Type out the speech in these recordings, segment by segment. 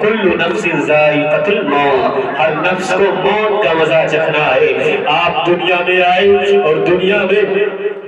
کل نفس ذائقۃ الموت، ہر نفس کو موت کا مزہ چکھنا ہے۔ آپ دنیا میں آئے اور دنیا میں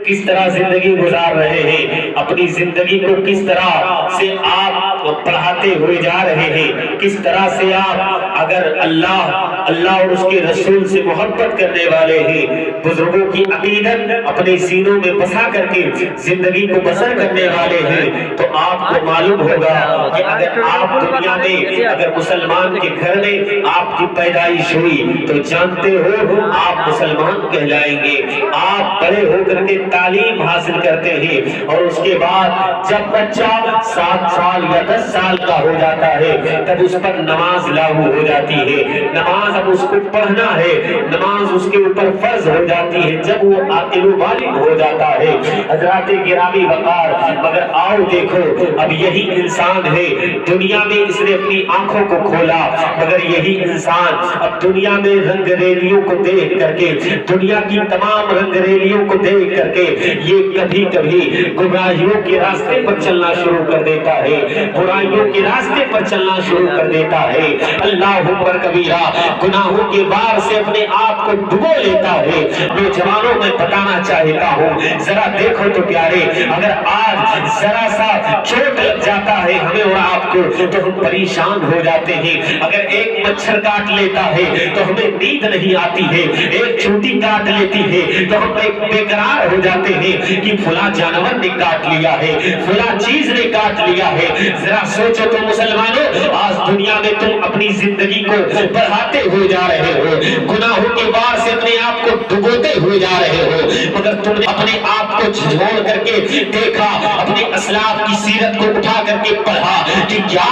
کس طرح زندگی گزار رہے ہیں، اپنی زندگی کو کس طرح سے آپ پڑھاتے ہوئے جا رہے ہیں، کس طرح سے آپ اگر اللہ اور اس کے رسول سے محبت کرنے والے ہیں، بزرگوں کی عقیدت اپنے سینوں میں بسا کر کے زندگی کو بسر کرنے والے ہیں، تو آپ کو معلوم ہوگا کہ اگر آپ دنیا میں اگر مسلمان کے گھر میں آپ کی پیدائش ہوئی تو جانتے ہو آپ مسلمان کہلائیں گے۔ آپ بڑے ہو کر کے تعلیم حاصل کرتے ہیں اور اس کے بعد جب بچہ 7 سال یا 10 سال کا ہو جاتا ہے تب اس پر نماز لاگو ہو جاتی ہے، نماز اب اس کو پڑھنا ہے، نماز اس کے اوپر فرض ہو جاتی ہے جب وہ عاقل و بالغ ہو جاتا ہے۔ حضرات گرامی وقار، مگر آؤ دیکھو اب یہی انسان ہے، دنیا میں اس نے اپنی آنکھوں کو کھولا، مگر یہی انسان اب دنیا میں رنگ ریلیوں کو دیکھ کر کے، دنیا کی تمام رنگ ریلیوں کو دیکھ کر کے یہ کبھی کبھی گمراہیوں کے راستے پر چلنا شروع کر دیتا ہے، برائیوں کے راستے پر چلنا شروع کر دیتا ہے، اللہ اکبر کبیرہ، گناہوں کے بار سے اپنے آپ کو ڈبو لیتا ہے۔ نوجوانوں میں بتانا چاہتا ہوں ذرا دیکھو تو پیارے، اگر آج ذرا سا چوٹ لگ جاتا ہے ہمیں اور آپ کو تو ہم پریشان ہو جاتے ہیں، اگر ایک مچھر کاٹ لیتا ہے تو ہمیں نیند نہیں آتی ہے، ایک چوٹی کاٹ لیتی ہے تو ہم بے قرار ہو جاتے ہیں کہ فلاں جانور نے کاٹ لیا ہے، فلاں چیز نے کاٹ لیا ہے۔ ذرا سوچو تو مسلمانوں، آج دنیا میں تم اپنی زندگی کو بڑھاتے ہوئے جا رہے ہو، گناہوں کے وار سے اپنے آپ کو ڈبوتے ہوئے جا رہے ہو، مگر تم نے اپنے آپ کو جھنجھوڑ کر کے دیکھا، اپنے اسلاف کی سیرت کو اٹھا کر کے پڑھا کہ کیا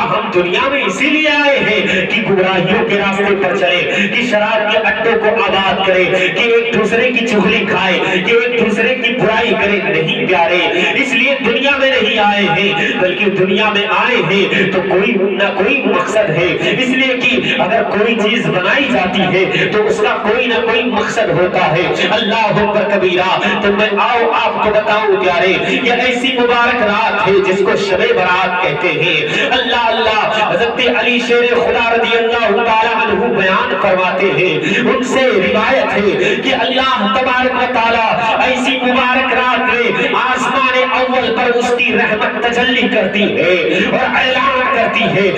ہم دنیا میں اسی لیے آئے ہیں کہ گمراہیوں کے راستے پر چلے، کہ شراب کے اڈوں کو آباد کرے، کہ ایک دوسرے کی چغلی کھائے، کہ ایک دوسرے کی برائی کرے؟ نہیں پیارے، اس لیے دنیا میں نہیں آئے ہیں، بلکہ دنیا میں آئے ہیں تو کوئی نہ کوئی مقصد ہے، اس لیے کہ اگر کوئی چیز بنائی جاتی ہے تو اس کا کوئی نہ کوئی مقصد ہوتا ہے۔ اللہ اکبر کبیرہ، تو میں آؤ آپ کو بتاؤں پیارے، یہ ایسی مبارک رات ہے جس کو شب برات کہتے ہیں۔ اللہ اللہ، حضرت علی شیر خدا رضی اللہ تعالیٰ عنہ بیان فرماتے ہیں، ان سے روایت ہے کہ اللہ تبارک و تعالیٰ ایسی مبارک رات میں آسمان اول پر اس کی رحمت تجلی کرتی ہے اور اعلان کرتی ہے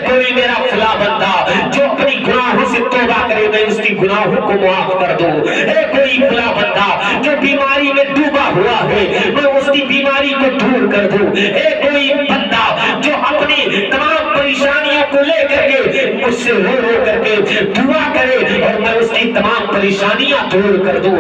کوئی میرا فلاں بندہ جو اپنی گناہوں سے توبہ کرے میں اس کی گناہوں کو معاف کر دوں، کوئی فلاں بندہ جو بیماری میں ڈوبا ہوا ہے میں اس کی بیماری کو دور کر دوں، کوئی بندہ جو اپنی تمام پریشانیوں کو لے کر کے مجھ سے رو رو کر کے دعا کرے اور میں اس کی تمام پریشانیاں دور کر دوں،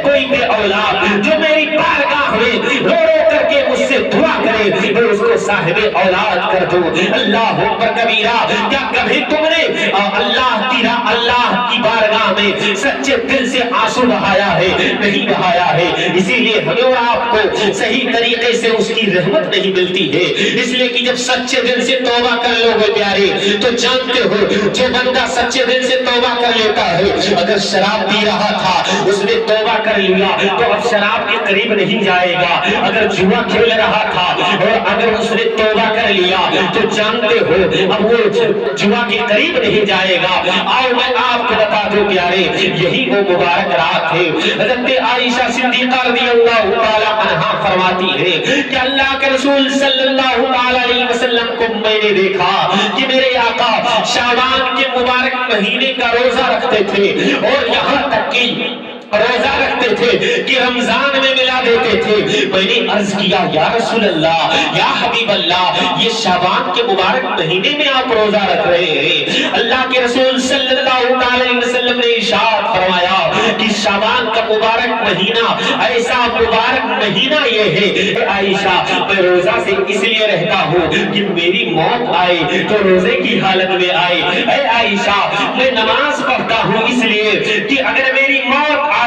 کوئی بے اولاد جو میری بارگاہ میں رو رو کر کے مجھ سے دعا کرے میں اس کو صاحب اولاد کر دوں۔ اللہ اکبر کبیرہ، کیا کبھی تم نے اللہ کی بارگاہ میں سچے دل سے آنسو بہایا ہے؟ نہیں بہایا ہے، اسی لیے ہمیں اور آپ کو صحیح طریقے سے اس کی رحمت نہیں ملتی ہے، اس لیے کہ جب سچے دل سے توبہ کر لو گے پیارے تو جانتے ہو جو بندہ سچے دل سے توبہ کر لیتا ہے، اگر شراب پی رہا تھا اس نے توبہ کر لیا تو اب شراب کے قریب نہیں جائے گا، اگر جوا کھیل رہا تھا اور اگر اس نے توبہ کر لیا تو جانتے ہو اب وہ جوا کے قریب نہیں جائے گا۔ آؤ میں آپ کو بتا دوں پیارے، یہی وہ مبارک رات ہے۔ حضرت عائشہ صدیقہ رضی اللہ تعالی عنہا فرماتی ہے کہ اللہ کے رسول صلی اللہ علیہ وسلم کو میں نے دیکھا کہ میرے آقا شعبان کے مبارک مہینے کا روزہ رکھتے تھے اور یہاں تک کہ روزہ رکھتے تھے کہ رمضان میں ملا دیتے تھے۔ میں نے عرض کیا یا رسول اللہ، یا حبیب اللہ، یہ شعبان کے مبارک مہینے میں آپ روزہ رکھ رہے ہیں؟ اللہ کے رسول صلی اللہ علیہ وسلم نے ارشاد فرمایا کہ شعبان کا مبارک مہینہ ایسا مبارک مہینہ یہ ہے اے عائشہ، میں روزہ سے اس لیے رہتا ہوں کہ میری موت آئے تو روزے کی حالت میں آئے۔ اے عائشہ، میں نماز پڑھتا ہوں اس لیے کہ اگر میری موت آئے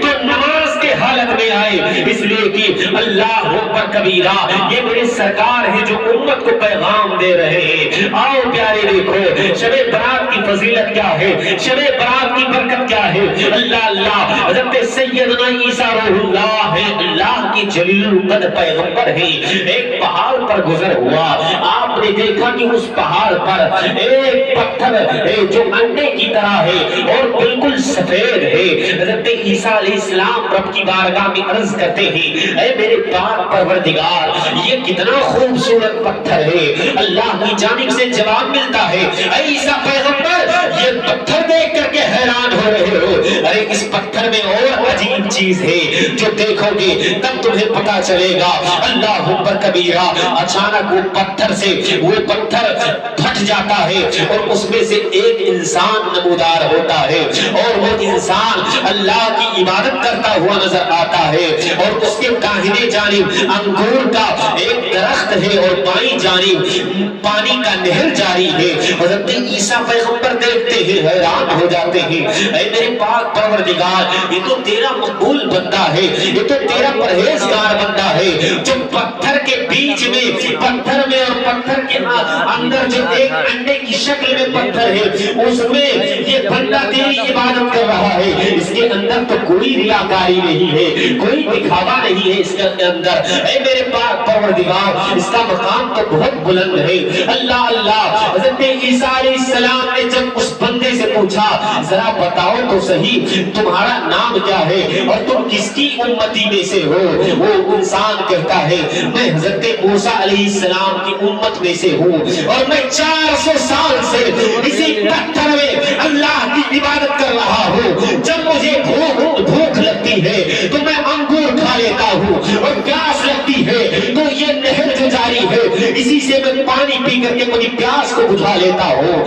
تو نماز کے حالت میں آئے، اس لیے کہ اللہ اکبر کبیرہ، یہ میرے سرکار ہیں جو امت کو پیغام دے رہے ہیں۔ آؤ پیارے دیکھو شب برات کی فضیلت کیا ہے، شب برات کی برکت کیا ہے۔ اللہ اللہ، حضرت سیدنا عیسیٰ روح اللہ ہے، اللہ کی جلیل القدر پیغمبر ہے۔ ایک پہاڑ پر گزر ہوا، آپ نے دیکھا کہ اس پہاڑ پر ایک پتھر ہے جو انڈے کی طرح ہے اور بالکل سفید ہے۔ حضرت عیسیٰ علیہ السلام رب کی بارگاہ میں عرض کرتے ہیں، اے میرے پاک پروردگار، یہ کتنا خوبصورت پتھر ہے۔ اللہ کی جانب سے جواب ملتا ہے، اے عیسیٰ پیغمبر، یہ پتھر دیکھ کر کے حیران ہو رہے ہو؟ ارے اس پتھر میں اور عجیب چیز ہے جو دیکھو گے تب تمہیں پتا چلے گا۔ اللہ اکبر کبیرہ، اچانک وہ پتھر سے وہ پتھر پھٹ جاتا ہے اور اس میں سے ایک انسان نمودار ہوتا ہے، اور وہ انسان اللہ کی عبادت کرتا ہوا نظر آتا ہے، اور اس کے داہنے جانب انگور کا ایک درخت ہے اور بائیں جانب پانی کا نہر جاری ہے۔ حضرت عیسیٰ پیغمبر دیکھتے ہیں، حیران ہو جاتے ہیں، اے میرے پاک پروردگار، یہ تو تیرا مقبول بندہ ہے، یہ تو تیرا پرہیزگار بندہ ہے، جو پتھر کے بیچ میں، پتھر میں اور پتھر کے اندر جو ایک انڈے کی شکل میں پتھر ہے، اس میں یہ بندہ تیری عبادت کر رہا ہے۔ اس کے اندر تو کوئی ریاکاری نہیں ہے، کوئی دکھاوا نہیں ہے اس کے اندر۔ اے میرے پاک پروردگار، اس کا مقام تو بہت بلند ہے۔ اللہ اللہ، حضرت عیسیٰ علیہ السلام نے جب اس بندے سے پوچھا، ذرا بتاؤ تو صحیح تمہارا نام کیا ہے اور تم کس کی امتی میں سے ہو؟ وہ انسان کہتا ہے، میں حضرت موسیٰ علیہ السلام کی امت میں سے ہوں، اور میں 400 سال سے اسی پتھر میں اللہ کی عبادت کر رہا ہوں۔ جب مجھے بھوک لگتی ہے تو میں انگور کھا لیتا ہوں، اور پیاس لگتی ہے تو یہ نہر جو جاری ہے اسی سے میں پانی پی کر کے اپنی پیاس کو بجھا لیتا ہوں۔